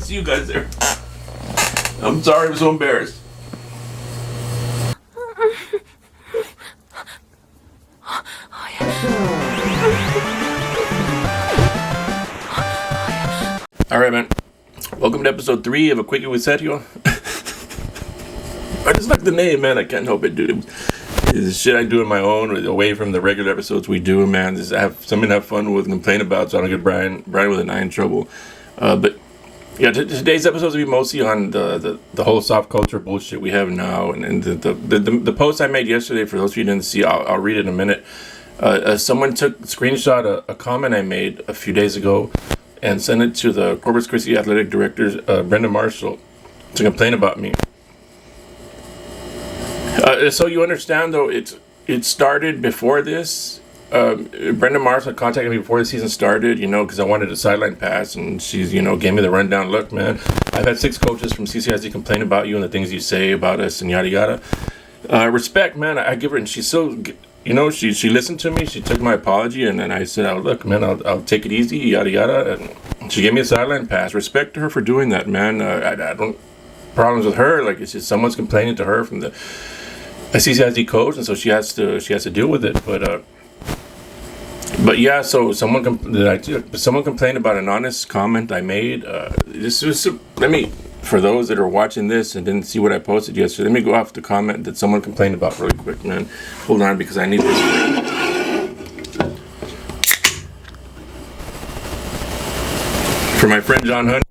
see you guys there. I'm sorry, I'm so embarrassed. Alright, man. Welcome to episode 3 of A Quickie with Sergio. I just like the name, man. I can't help it, dude. It's shit I do on my own, away from the regular episodes we do, man. Just have something to have fun with and complain about, so I don't get Brian with an eye in trouble. But yeah, today's episode will be mostly on the whole soft culture bullshit we have now, and the post I made yesterday. For those of you who didn't see, I'll read it in a minute. Someone screenshot a comment I made a few days ago and sent it to the Corpus Christi athletic director, Brenda Marshall, to complain about me. So you understand, though, it started before this. Brenda Marshall contacted me before the season started, because I wanted a sideline pass, and she's, gave me the rundown. Look, man, I've had 6 coaches from CCISD complain about you and the things you say about us and yada yada. Respect, man, I give her, and she's so, she listened to me. She took my apology, and then I said, oh, look, man, I'll take it easy, yada yada. And she gave me a sideline pass. Respect to her for doing that, man. I don't problems with her. Like, it's just someone's complaining to her from a CCISD coach, and so she has to deal with it. But yeah, so someone complained about an honest comment I made. For those that are watching this and didn't see what I posted yesterday, let me go off the comment that someone complained about really quick, man. Hold on, because I need this for my friend John Hunt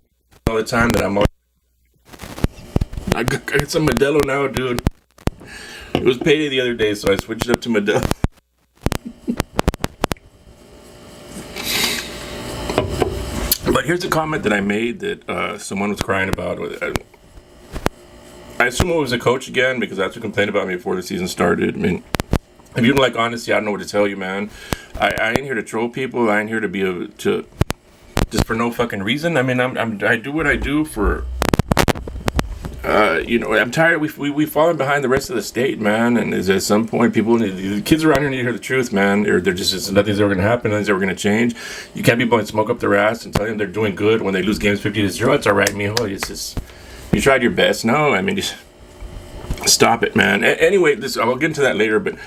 all the time that I got some Modelo now, dude. It was payday the other day, so I switched it up to Modelo. But here's a comment that I made that someone was crying about. I assume it was a coach again, because that's who complained about me before the season started. I mean, if you don't like honesty, I don't know what to tell you, man. I ain't here to troll people. I ain't here to just for no fucking reason. I mean, I do what I do for. I'm tired. We've fallen behind the rest of the state, man. And at some point, the kids around here need to hear the truth, man. They're just nothing's ever going to happen. Nothing's ever going to change. You can't be blowing smoke up their ass and telling them they're doing good when they lose games 50-0. It's all right, mijo. It's just you tried your best. No, I mean, just stop it, man. Anyway, I'll get into that later. But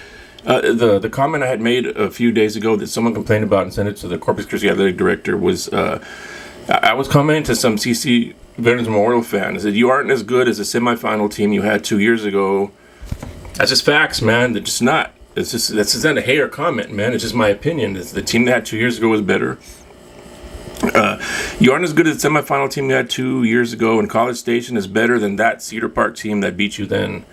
the comment I had made a few days ago that someone complained about and sent it to the Corpus Christi athletic director was I was commenting to some CC Veterans Memorial fan. I said, you aren't as good as the semifinal team you had 2 years ago. That's just facts, man. They're just not. That's just not a hater comment, man. It's just my opinion. The team they had 2 years ago was better. You aren't as good as the semifinal team you had 2 years ago, and College Station is better than that Cedar Park team that beat you then.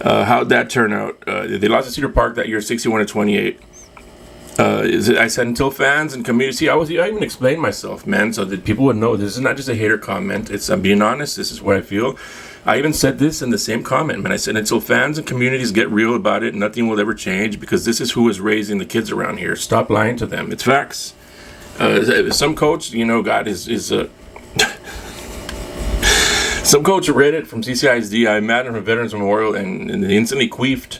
How'd that turn out? They lost to Cedar Park that year, 61-28. I said until fans and community. I even explained myself, man, so that people would know this is not just a hater comment. I'm being honest. This is what I feel. I even said this in the same comment, man. I said until fans and communities get real about it, nothing will ever change, because this is who is raising the kids around here. Stop lying to them. It's facts. Some coach, God is some coach read it from CCISD. I met him from Veterans Memorial and instantly queefed.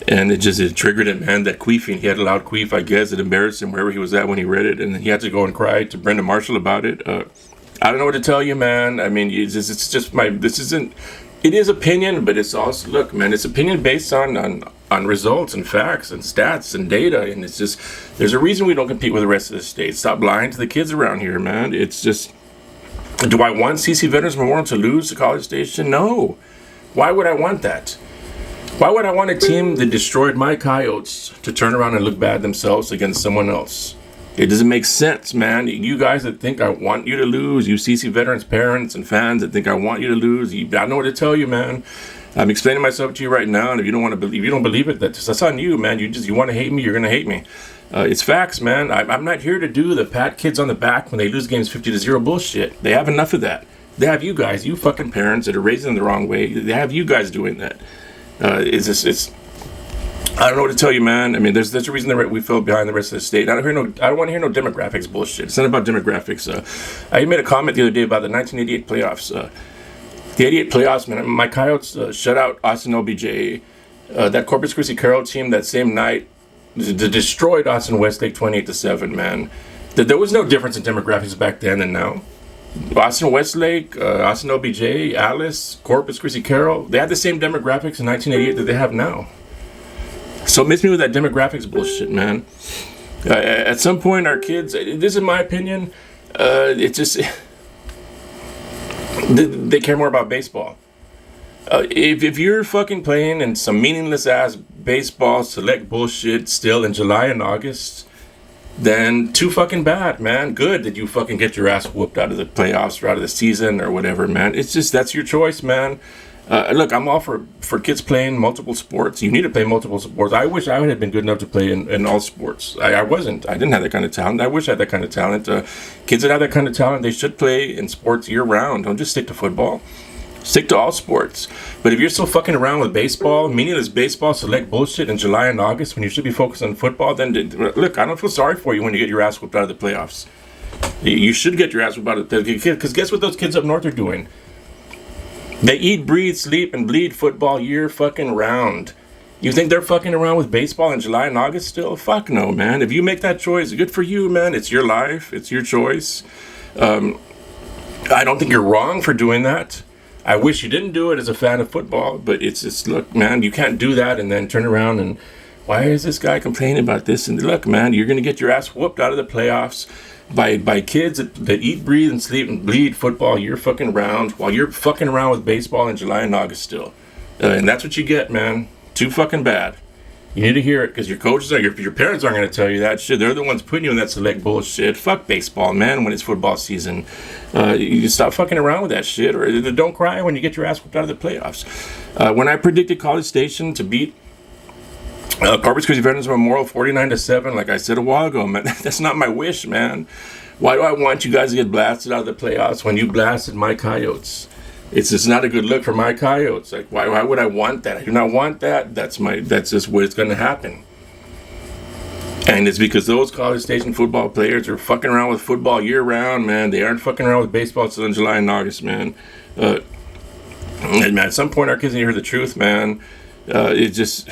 And it triggered him, man, that queefing. He had a loud queef, I guess. It embarrassed him wherever he was at when he read it. And he had to go and cry to Brenda Marshall about it. I don't know what to tell you, man. I mean, it is opinion, but it's also, look, man, it's opinion based on results and facts and stats and data. And it's just, there's a reason we don't compete with the rest of the state. Stop lying to the kids around here, man. It's just, do I want CC Veterans Memorial to lose to College Station? No. Why would I want that? Why would I want a team that destroyed my Coyotes to turn around and look bad themselves against someone else? It doesn't make sense, man. You guys that think I want you to lose, you CC Veterans parents and fans that think I want you to lose, I don't know what to tell you, man. I'm explaining myself to you right now, and if you don't believe it, that's on you, man. You want to hate me, you're gonna hate me. It's facts, man. I'm not here to do the pat kids on the back when they lose games 50-0 bullshit. They have enough of that. They have you guys, you fucking parents that are raising them the wrong way. They have you guys doing that. I don't know what to tell you, man. I mean, there's a reason that we fell behind the rest of the state. I don't want to hear no demographics bullshit. It's not about demographics. I made a comment the other day about the 1988 playoffs. The 88 playoffs, man. My Coyotes shut out Austin LBJ. That Corpus Christi Carroll team that same night destroyed Austin Westlake 28-7, man. There was no difference in demographics back then and now. Austin Westlake, Austin OBJ, Alice, Corpus Christi Carroll, they had the same demographics in 1988 that they have now. So miss me with that demographics bullshit, man. At some point, our kids, this is my opinion, it's just, they care more about baseball. If you're fucking playing in some meaningless ass baseball select bullshit still in July and August, then too fucking bad, man. Good that you fucking get your ass whooped out of the playoffs or out of the season or whatever, man. It's just, that's your choice, man. Look, I'm all for kids playing multiple sports. You need to play multiple sports. I wish I had been good enough to play in all sports. I wasn't. I didn't have that kind of talent. I wish I had that kind of talent. Kids that have that kind of talent, they should play in sports year round. Don't just stick to football. Stick to all sports. But if you're still fucking around with baseball, meaningless baseball, select bullshit in July and August when you should be focused on football, then look, I don't feel sorry for you when you get your ass whooped out of the playoffs. You should get your ass whooped out of the playoffs. Because guess what those kids up north are doing? They eat, breathe, sleep, and bleed football year fucking round. You think they're fucking around with baseball in July and August still? Fuck no, man. If you make that choice, good for you, man. It's your life. It's your choice. I don't think you're wrong for doing that. I wish you didn't do it as a fan of football, but it's just, look, man, you can't do that and then turn around and, why is this guy complaining about this? And look, man, you're going to get your ass whooped out of the playoffs by kids that eat, breathe, and sleep and bleed football year fucking round while you're fucking around with baseball in July and August still. And that's what you get, man. Too fucking bad. You need to hear it because your coaches your parents aren't going to tell you that shit. They're the ones putting you in that select bullshit. Fuck baseball, man, when it's football season. You stop fucking around with that shit, or don't cry when you get your ass whooped out of the playoffs. When I predicted College Station to beat Corpus Christi Veterans Memorial 49-7, like I said a while ago, man, that's not my wish, man. Why do I want you guys to get blasted out of the playoffs when you blasted my Coyotes? It's just not a good look for my Coyotes. Like, why would I want that? I do not want that. That's just what's going to happen. And it's because those College Station football players are fucking around with football year round, man. They aren't fucking around with baseball until in July and August, man. And man, at some point, our kids need to hear the truth, man. It just...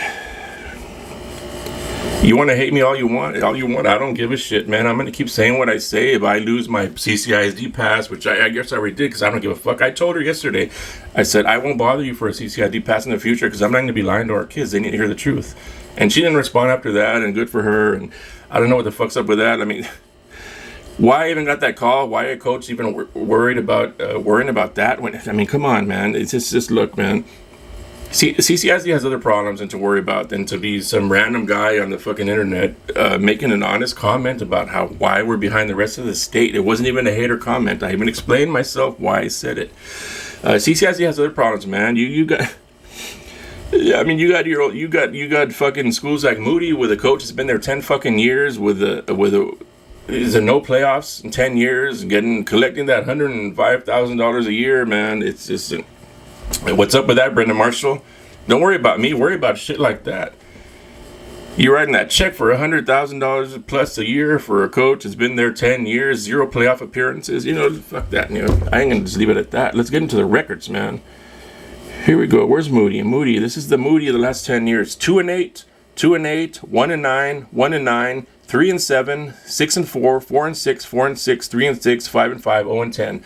You want to hate me all you want. I don't give a shit, man. I'm going to keep saying what I say. If I lose my CCISD pass, which I guess I already did because I don't give a fuck. I told her yesterday, I said, I won't bother you for a CCISD pass in the future because I'm not going to be lying to our kids. They need to hear the truth. And she didn't respond after that, and good for her. And I don't know what the fuck's up with that. I mean, why I even got that call? Why a coach even worrying about that? I mean, come on, man. It's just look, man. CCISD has other problems than to worry about than to be some random guy on the fucking internet making an honest comment about why we're behind the rest of the state. It wasn't even a hater comment. I even explained myself why I said it. CCISD has other problems, man. You got. Yeah, I mean, you got fucking schools like Moody with a coach that's been there 10 fucking years is there no playoffs in 10 years, collecting that $105,000 a year, man. It's just. What's up with that, Brendan Marshall? Don't worry about me. Worry about shit like that. You're writing that check for $100,000 plus a year for a coach that's been there 10 years, 0 playoff appearances. Fuck that. I ain't gonna just leave it at that. Let's get into the records, man. Here we go. Where's Moody? This is the Moody of the last 10 years. 2-8, 2-8, 1-9, 1-9, 3-7, 6-4, 4-6, 4-6, 3-6, 5-5, 0-10.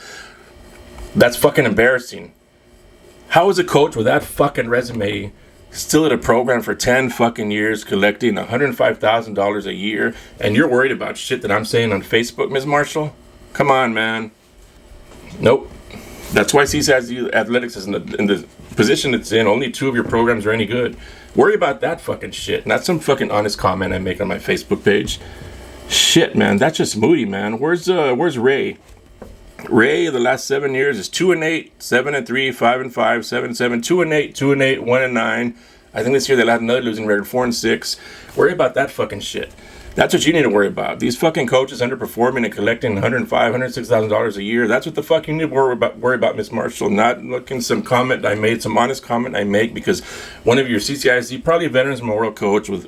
That's fucking embarrassing. How is a coach with that fucking resume still at a program for 10 fucking years collecting $105,000 a year, and you're worried about shit that I'm saying on Facebook, Ms. Marshall? Come on, man. Nope. That's why CCISD Athletics is in the position it's in. Only 2 of your programs are any good. Worry about that fucking shit. Not some fucking honest comment I make on my Facebook page. Shit, man. That's just Moody, man. Where's Ray? Ray, the last 7 years, is 2-8, 7-3, 5-5, 7-7, 2-8, 2-8, 1-9. I think this year they'll have another losing record, 4-6. Worry about that fucking shit. That's what you need to worry about. These fucking coaches underperforming and collecting $105,000, $106,000 a year. That's what the fuck you need to worry about, Miss Marshall. Not looking some comment I made, some honest comment I make because one of your CCISD, probably a Veterans Memorial coach with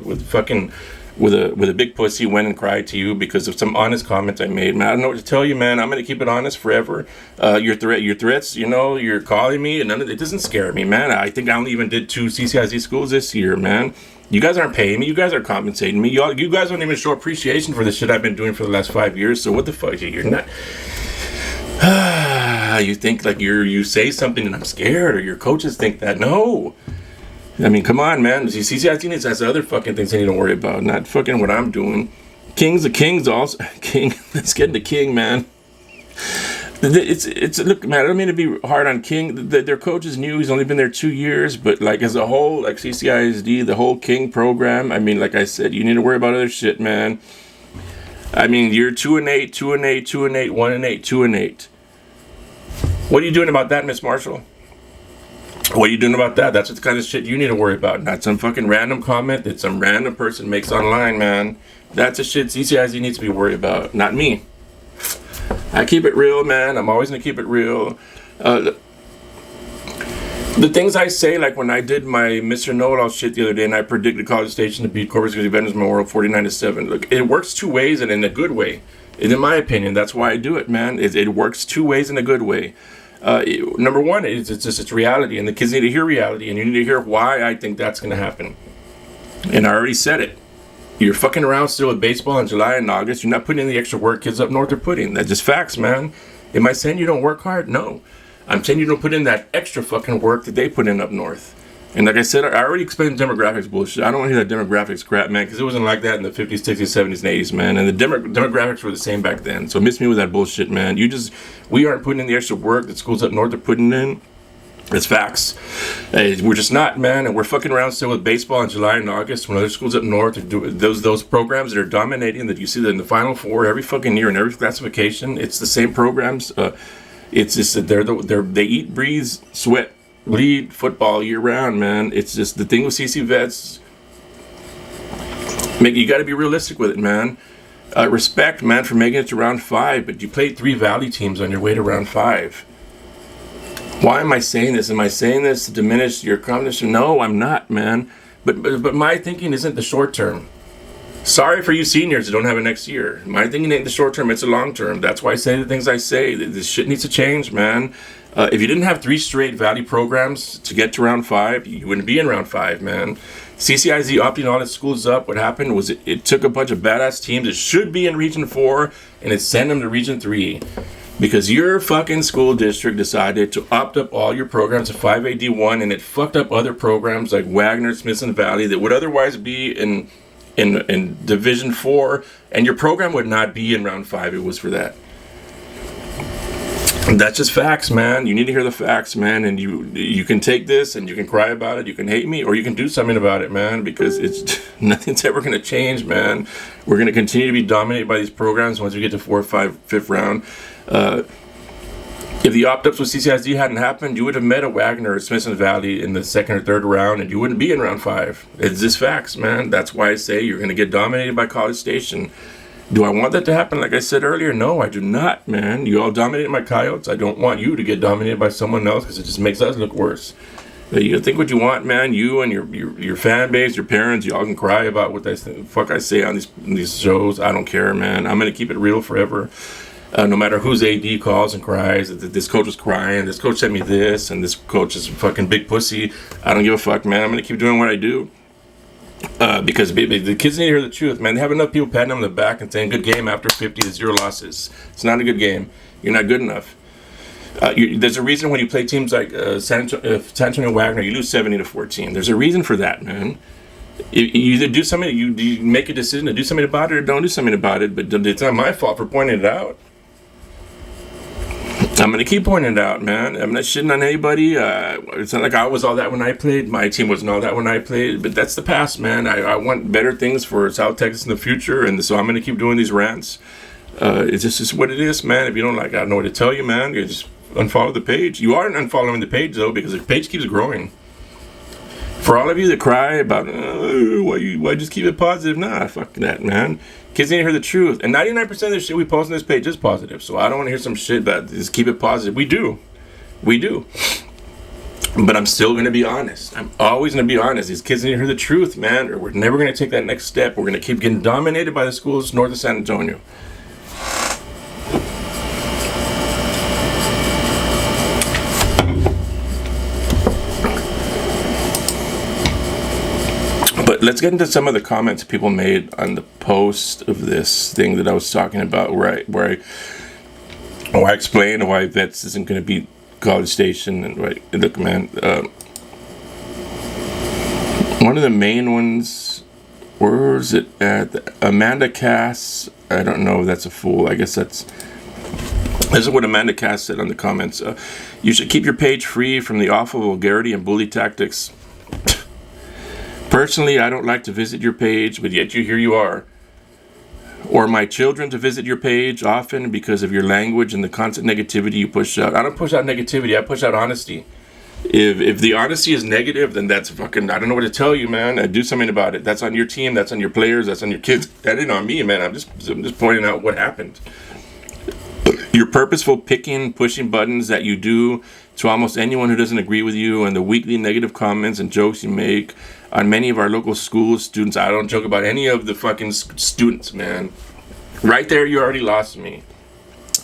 a big pussy went and cried to you because of some honest comments I made. Man, I don't know what to tell you, man. I'm going to keep it honest forever. Your threats, you're calling me, and it doesn't scare me, man. I think I only even did 2 CCISD schools this year, man. You guys aren't paying me. You guys aren't compensating me. You guys don't even show appreciation for the shit I've been doing for the last 5 years. So what the fuck? You're not. You think like you say something and I'm scared, or your coaches think that. No. I mean, come on, man. CCISD has other fucking things they need to worry about, not fucking what I'm doing. King's also. King. Let's get into King, man. It's look, man, I don't mean to be hard on King. Their coach is new. He's only been there 2 years, but like as a whole, like CCISD, the whole King program, I mean, like I said, you need to worry about other shit, man. I mean, you're 2-8, 2-8, 2-8, 1-8, 2-8. What are you doing about that, Miss Marshall? What are you doing about that? That's what the kind of shit you need to worry about, not some fucking random comment that some random person makes online, man. That's the shit CCISD needs to be worried about, not me. I keep it real, man. I'm always going to keep it real. The things I say, like when I did my Mr. Know-It-All shit the other day and I predicted College Station to beat Corpus Christi Veterans Memorial 49-7. Look, it works two ways and in a good way. And in my opinion, that's why I do it, man. It works two ways in a good way. Number one, it's reality, and the kids need to hear reality, and you need to hear why I think that's going to happen. And I already said it. You're fucking around still with baseball in July and August. You're not putting in the extra work kids up north are putting. That's just facts, man. Am I saying you don't work hard? No. I'm saying you don't put in that extra fucking work that they put in up north. And like I said, I already explained demographics bullshit. I don't want to hear that demographics crap, man, because it wasn't like that in the 50s, 60s, 70s, and 80s, man. And the demographics were the same back then. So miss me with that bullshit, man. We aren't putting in the extra work that schools up north are putting in. It's facts. We're just not, man, and we're fucking around still with baseball in July and August when other schools up north are doing those programs that are dominating, that you see that in the Final Four every fucking year in every classification. It's the same programs. It's just that they eat, breathe, sweat, bleed football year round, man. It's just the thing with CC Vets. You got to be realistic with it, man. Respect, man, for making it to round 5, but you played 3 Valley teams on your way to round 5. Why am I saying this? Am I saying this to diminish your confidence? No, I'm not, man. But my thinking isn't the short term. Sorry for you seniors that don't have it next year. My thinking ain't the short term, it's the long term. That's why I say the things I say. This shit needs to change, man. If you didn't have 3 straight Valley programs to get to round 5, you wouldn't be in round 5, man. CCISD opting all its schools up. What happened was it took a bunch of badass teams that should be in Region 4 and it sent them to Region 3. Because your fucking school district decided to opt up all your programs to 5AD1 and it fucked up other programs like Wagner, Smithson Valley that would otherwise be in Division 4, and your program would not be in round 5 if it was for that. And that's just facts, man. You need to hear the facts, man, and you can take this and you can cry about it, you can hate me, or you can do something about it, man, because it's nothing's ever going to change, man. We're going to continue to be dominated by these programs once we get to 4th, 5th, 5th round. If the opt-ups with CCISD hadn't happened, you would have met a Wagner or Smithson Valley in the 2nd or 3rd round, and you wouldn't be in round 5. It's just facts, man. That's why I say you're going to get dominated by College Station. Do I want that to happen? Like I said earlier, no, I do not, man. You all dominated my Coyotes. I don't want you to get dominated by someone else because it just makes us look worse. You think what you want, man. You and your fan base, your parents, you all can cry about what the fuck I say on these shows. I don't care, man. I'm going to keep it real forever. No matter whose AD calls and cries, this coach was crying, this coach sent me this, and this coach is a fucking big pussy. I don't give a fuck, man. I'm going to keep doing what I do. Because the kids need to hear the truth, man. They have enough people patting them on the back and saying, good game after 50 to 0 losses. It's not a good game. You're not good enough. There's a reason when you play teams like San Antonio Wagner, you lose 70 to 14. There's a reason for that, man. You either do something, you make a decision to do something about it or don't do something about it, but it's not my fault for pointing it out. I'm going to keep pointing it out, man. I'm not shitting on anybody. It's not like I was all that when I played. My team wasn't all that when I played. But that's the past, man. I want better things for South Texas in the future. And so I'm going to keep doing these rants. It's just what it is, man. If you don't like, I don't know what to tell you, man. You just unfollow the page. You aren't unfollowing the page, though, because the page keeps growing. For all of you that cry about, why just keep it positive? Nah, fuck that, man. Kids need to hear the truth. And 99% of the shit we post on this page is positive. So I don't want to hear some shit that just keep it positive. We do. But I'm still going to be honest. I'm always going to be honest. These kids need to hear the truth, man, or we're never going to take that next step. We're going to keep getting dominated by the schools north of San Antonio. But let's get into some of the comments people made on the post of this thing that I was talking about, where I explained why Vets isn't going to beat College Station. And right, look, man, one of the main ones, where is it at? Amanda Cass. I don't know. That's a fool. I guess this is what Amanda Cass said on the comments. You should keep your page free from the awful vulgarity and bully tactics. Personally, I don't like to visit your page, but yet here you are. Or my children to visit your page often because of your language and the constant negativity you push out. I don't push out negativity. I push out honesty. If the honesty is negative, then that's fucking, I don't know what to tell you, man. I do something about it. That's on your team. That's on your players. That's on your kids. That ain't on me, man. I'm just pointing out what happened. Your purposeful picking, pushing buttons that you do to almost anyone who doesn't agree with you, and the weekly negative comments and jokes you make on many of our local school students. I don't joke about any of the fucking students, man. Right there, you already lost me.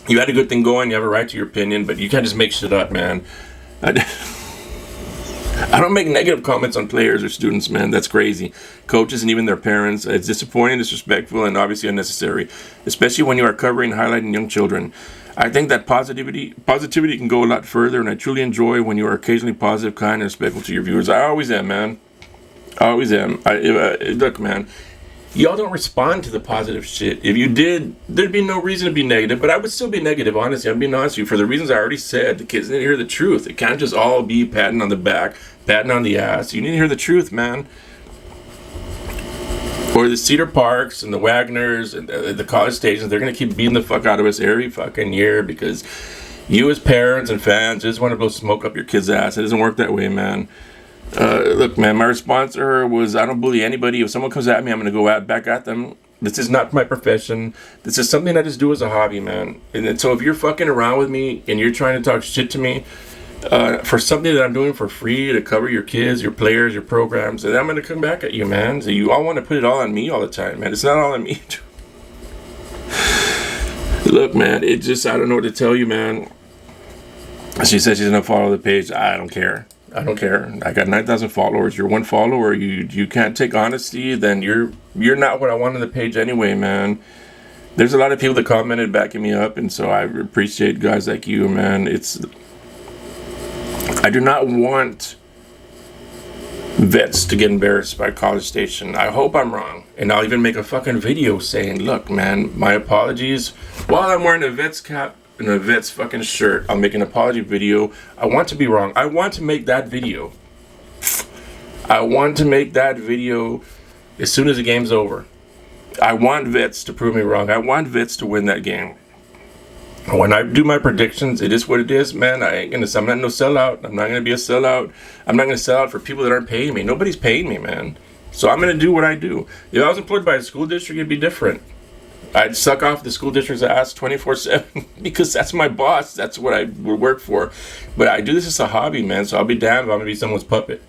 You had a good thing going. You have a right to your opinion, but you can't just make shit up, man. I don't make negative comments on players or students, man. That's crazy. Coaches and even their parents. It's disappointing, disrespectful, and obviously unnecessary, especially when you are covering, highlighting young children. I think that positivity can go a lot further, and I truly enjoy when you are occasionally positive, kind, and respectful to your viewers. I always am, man. I always am. Look, man, y'all don't respond to the positive shit. If you did, there'd be no reason to be negative, but I would still be negative, honestly. I'm being honest with you. For the reasons I already said, the kids need to hear the truth. It can't just all be patting on the back, patting on the ass. You need to hear the truth, man. Or the Cedar Parks and the Wagners and the college stations, they're going to keep beating the fuck out of us every fucking year because you as parents and fans just want to go smoke up your kid's ass. It doesn't work that way, man. Look, man, my response to her was, I don't bully anybody. If someone comes at me, I'm going to go back at them. This is not my profession. This is something I just do as a hobby, man. And so if you're fucking around with me and you're trying to talk shit to me for something that I'm doing for free to cover your kids, your players, your programs, then I'm going to come back at you, man. So you all want to put it all on me all the time, man. It's not all on me. Look, man, it just, I don't know what to tell you, man. She said she's going to follow the page. I don't care. I don't care. I got 9,000 followers. You're one follower. You can't take honesty. Then you're not what I want on the page anyway, man. There's a lot of people that commented backing me up, and so I appreciate guys like you, man. I do not want Vets to get embarrassed by College Station. I hope I'm wrong, and I'll even make a fucking video saying, "Look, man, my apologies." While I'm wearing a Vets cap and a Vets fucking shirt, I'll make an apology video. I want to be wrong. I want to make that video. I want to make that video as soon as the game's over. I want Vets to prove me wrong. I want Vets to win that game. When I do my predictions, it is what it is, man. I'm not no sellout. I'm not gonna be a sellout. I'm not gonna sell out for people that aren't paying me. Nobody's paying me, man. So I'm gonna do what I do. If I was employed by a school district, it'd be different. I'd suck off the school district's ass 24/7 because that's my boss. That's what I would work for. But I do this as a hobby, man. So I'll be damned if I'm gonna be someone's puppet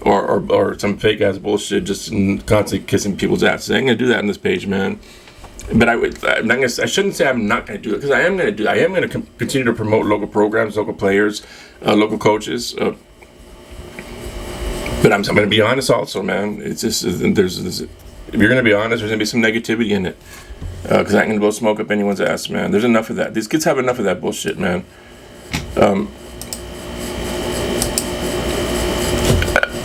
or some fake ass bullshit, just constantly kissing people's asses. I ain't gonna do that on this page, man. But I shouldn't say I'm not gonna do it because I am gonna do it. I am gonna continue to promote local programs, local players, local coaches. But I'm gonna be honest also, man. It's just if you're gonna be honest, there's gonna be some negativity in it. Because I ain't gonna go smoke up anyone's ass, man. There's enough of that. These kids have enough of that bullshit, man.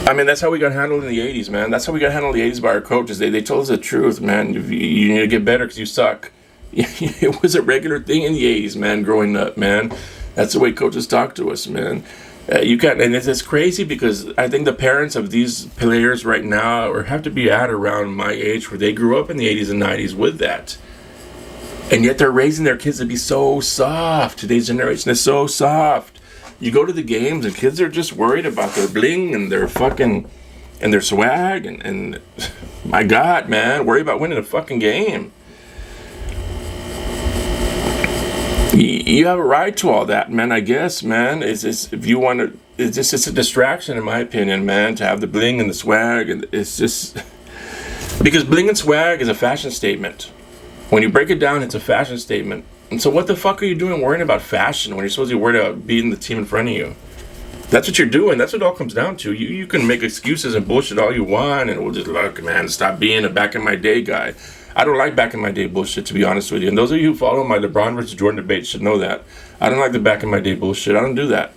I mean, that's how we got handled in the 80s, man. That's how we got handled in the 80s by our coaches. They told us the truth, man. You need to get better because you suck. It was a regular thing in the 80s, man, growing up, man. That's the way coaches talk to us, man. You can't, and it's crazy because I think the parents of these players right now or have to be at around my age where they grew up in the 80s and 90s with that. And yet they're raising their kids to be so soft. Today's generation is so soft. You go to the games and kids are just worried about their bling and their fucking, and their swag and my God, man, worry about winning a fucking game. You have a right to all that, man, I guess, man. It's just, if you want to, it's a distraction, in my opinion, man, to have the bling and the swag. And it's just, because bling and swag is a fashion statement. When you break it down, it's a fashion statement. And so what the fuck are you doing worrying about fashion when you're supposed to be worried about beating the team in front of you? That's what you're doing. That's what it all comes down to. You can make excuses and bullshit all you want, and we'll just, look, man, stop being a back in my day guy. I don't like back in my day bullshit, to be honest with you. And those of you who follow my LeBron versus Jordan debate should know that. I don't like the back in my day bullshit. I don't do that.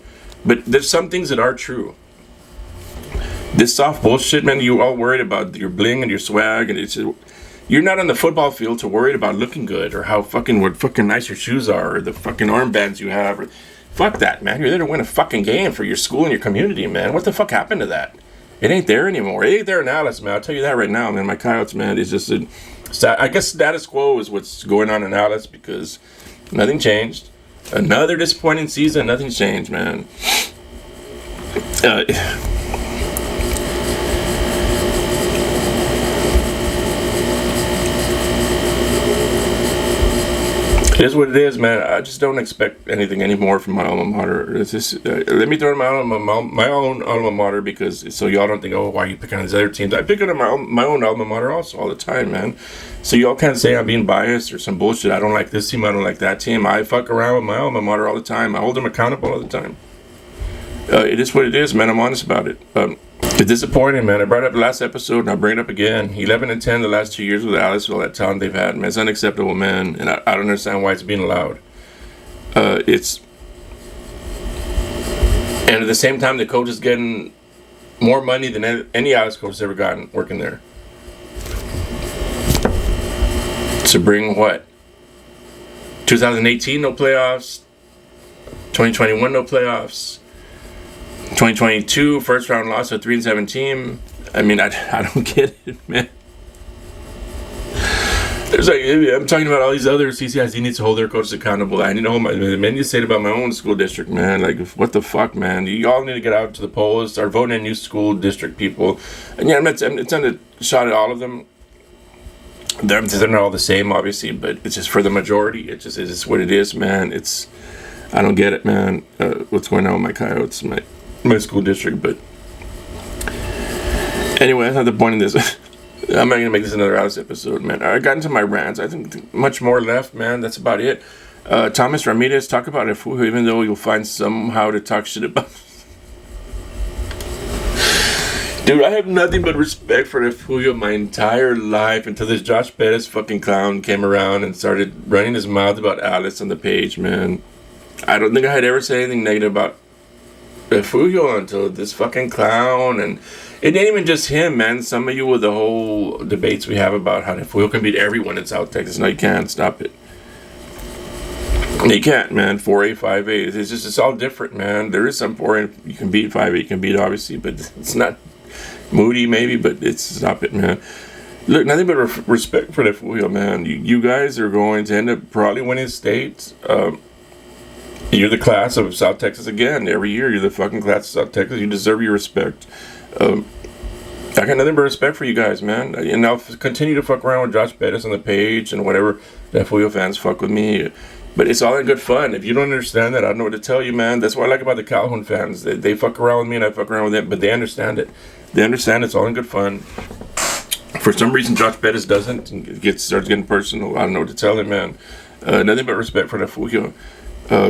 But there's some things that are true. This soft bullshit, man, you're all worried about your bling and your swag, and you're not on the football field to worry about looking good or how fucking nice your shoes are or the fucking armbands you have. Or, fuck that, man. You're there to win a fucking game for your school and your community, man. What the fuck happened to that? It ain't there anymore. It ain't there in Alice, man. I'll tell you that right now, man. My Coyotes, man, is just I guess status quo is what's going on in Alice because nothing changed. Another disappointing season. Nothing's changed, man. It is what it is, man. I just don't expect anything anymore from my alma mater. It's just, let me throw in my own alma mater because so y'all don't think, oh, why are you picking on these other teams? I pick on my own alma mater also all the time, man. So y'all can't say I'm being biased or some bullshit. I don't like this team. I don't like that team. I fuck around with my alma mater all the time. I hold them accountable all the time. It is what it is, man. I'm honest about it. It's disappointing, man. I brought it up the last episode, and I'll bring it up again. 11-10 the last 2 years with Alice, all that talent they've had, man. It's unacceptable, man. And I don't understand why it's being allowed. And at the same time, the coach is getting more money than any Alice coach has ever gotten working there. To bring what? 2018, no playoffs. 2021, no playoffs. 2022 first round loss to a 3-7 team. I mean, I don't get it, man. There's like, I'm talking about all these other CCISD needs to hold their coaches accountable. I need to hold my men. You say it about my own school district, man. Like, what the fuck, man? You all need to get out to the polls, start voting in new school district people. And yeah, it's not a shot at all of them. They're not all the same, obviously, but it's just for the majority. It's just what it is, man. I don't get it, man. What's going on with my Coyotes, my school district, but anyway, that's not the point of this. I'm not gonna make this another Alice episode, man. I got into my rants. I think much more left, man. That's about it. Thomas Ramirez, talk about it, even though you'll find somehow to talk shit about. Dude, I have nothing but respect for Refugio my entire life until this Josh Pettis fucking clown came around and started running his mouth about Alice on the page, man. I don't think I had ever said anything negative about Refugio until this fucking clown, and it ain't even just him, man. Some of you with the whole debates we have about how Refugio can beat everyone in South Texas. No, you can't. Stop it. You can't, man. 4A, 5A. It's all different, man. There is some 4A you can beat, 5A you can beat, obviously, but it's not Moody, maybe, but stop it, man. Look, nothing but respect for Refugio, man. You guys are going to end up probably winning states. You're the class of South Texas again. Every year, you're the fucking class of South Texas. You deserve your respect. I got nothing but respect for you guys, man. And I'll continue to fuck around with Josh Pettis on the page and whatever. The FOIO fans fuck with me. But it's all in good fun. If you don't understand that, I don't know what to tell you, man. That's what I like about the Calhoun fans. They fuck around with me and I fuck around with them. But they understand it. They understand it's all in good fun. For some reason, Josh Pettis doesn't. And starts getting personal. I don't know what to tell him, man. Nothing but respect for the FOIO.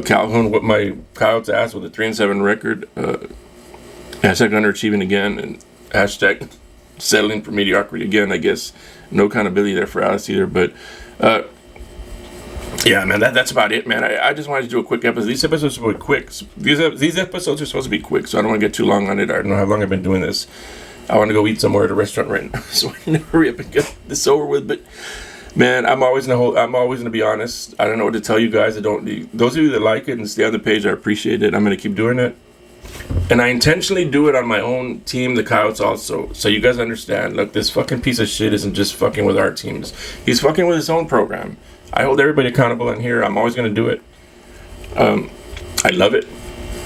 Calhoun whipped my Coyotes ass with a 3-7 record. Hashtag underachieving again, and hashtag settling for mediocrity again. I guess no accountability there for Alice either. But yeah, man, that's about it, man. I just wanted to do a quick episode. These episodes are quick. These episodes are supposed to be quick, so I don't want to get too long on it. I don't know how long I've been doing this. I want to go eat somewhere at a restaurant right now, so I need to hurry up and get this over with. But man, I'm always gonna be honest. I don't know what to tell you guys. Those of you that like it and stay on the page, I appreciate it. I'm gonna keep doing it, and I intentionally do it on my own team, the Coyotes, also. So you guys understand. Look, this fucking piece of shit isn't just fucking with our teams. He's fucking with his own program. I hold everybody accountable in here. I'm always gonna do it. I love it.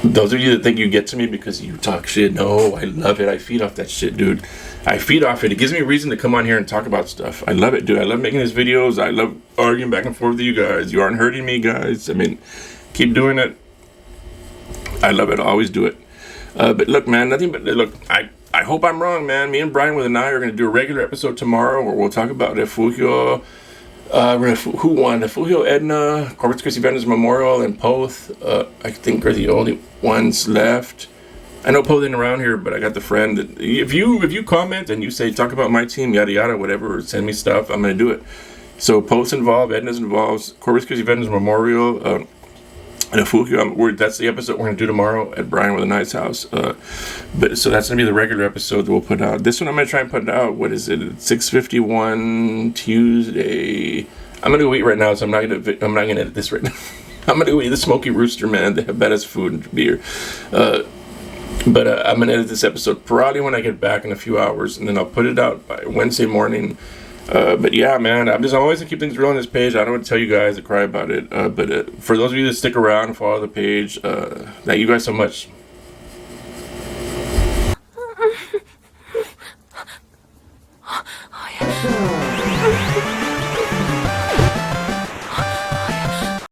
Those of you that think you get to me because you talk shit, no, I love it. I feed off that shit, dude. I feed off it. It gives me a reason to come on here and talk about stuff. I love it, dude. I love making these videos. I love arguing back and forth with you guys. You aren't hurting me, guys. I mean, keep doing it. I love it. I'll always do it. But look, man, nothing but look. I hope I'm wrong, man. Me and Brian with an eye are going to do a regular episode tomorrow where we'll talk about Refugio. Who won? Refugio, Edna, Corpus Christi Veterans Memorial, and Poth. I think are the only ones left. I know Poe ain't around here, but I got the friend that if you comment and you say talk about my team, yada yada, whatever, or send me stuff, I'm gonna do it. So Poe's involved, Edna's involved, Corpus Christi Veterans Memorial, and a Fuku. That's the episode we're gonna do tomorrow at Brian with a Nice House. But so that's gonna be the regular episode that we'll put out. This one I'm gonna try and put out. What is it? 6:51 Tuesday. I'm gonna go eat right now, so I'm not gonna edit this right now. I'm gonna go eat the Smoky Rooster, man. They have best food and beer. But I'm going to edit this episode probably when I get back in a few hours, and then I'll put it out by Wednesday morning. But yeah, man, I'm just always going to keep things real on this page. I don't want to tell you guys to cry about it. But for those of you that stick around and follow the page, thank you guys so much.